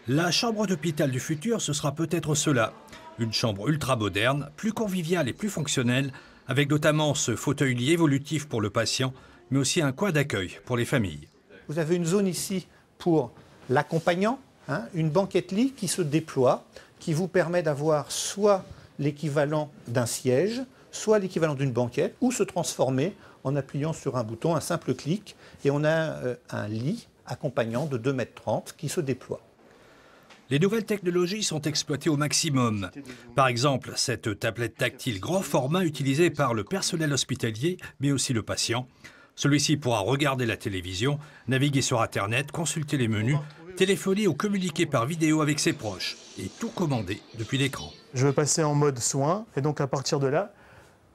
La chambre d'hôpital du futur, ce sera peut-être cela. Une chambre ultra moderne, plus conviviale et plus fonctionnelle, avec notamment ce fauteuil lit évolutif pour le patient, mais aussi un coin d'accueil pour les familles. Vous avez une zone ici pour l'accompagnant, une banquette lit qui se déploie, qui vous permet d'avoir soit l'équivalent d'un siège, soit l'équivalent d'une banquette, ou se transformer en appuyant sur un bouton, un simple clic, et on a un lit accompagnant de 2,30 m qui se déploie. Les nouvelles technologies sont exploitées au maximum. Par exemple, cette tablette tactile grand format utilisée par le personnel hospitalier, mais aussi le patient. Celui-ci pourra regarder la télévision, naviguer sur Internet, consulter les menus, téléphoner ou communiquer par vidéo avec ses proches et tout commander depuis l'écran. Je veux passer en mode soin et donc à partir de là,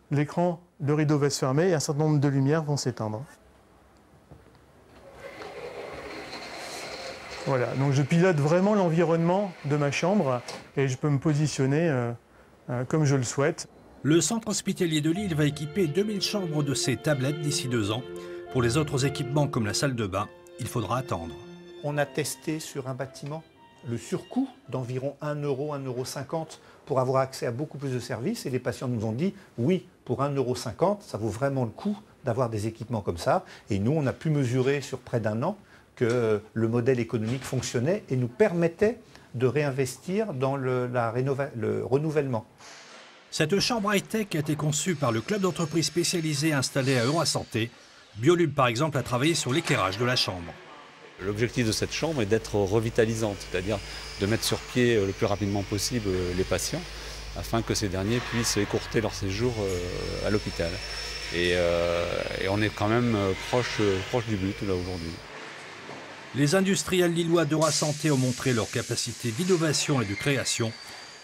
l'écran, le rideau va se fermer et un certain nombre de lumières vont s'éteindre. Voilà, donc je pilote vraiment l'environnement de ma chambre et je peux me positionner comme je le souhaite. Le centre hospitalier de Lille va équiper 2000 chambres de ces tablettes d'ici 2 ans. Pour les autres équipements comme la salle de bain, il faudra attendre. On a testé sur un bâtiment le surcoût d'environ 1 euro, 1,50 € pour avoir accès à beaucoup plus de services. Et les patients nous ont dit, oui, pour 1,50 €, ça vaut vraiment le coup d'avoir des équipements comme ça. Et nous, on a pu mesurer sur près d'1 an que le modèle économique fonctionnait et nous permettait de réinvestir dans le renouvellement. Cette chambre high-tech a été conçue par le club d'entreprise spécialisé installé à Eurasanté. Biolube, par exemple, a travaillé sur l'éclairage de la chambre. L'objectif de cette chambre est d'être revitalisante, c'est-à-dire de mettre sur pied le plus rapidement possible les patients afin que ces derniers puissent écourter leur séjour à l'hôpital. Et on est quand même proche du but là aujourd'hui. Les industriels lillois d'Eurasanté ont montré leur capacité d'innovation et de création.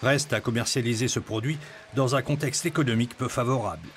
Reste à commercialiser ce produit dans un contexte économique peu favorable.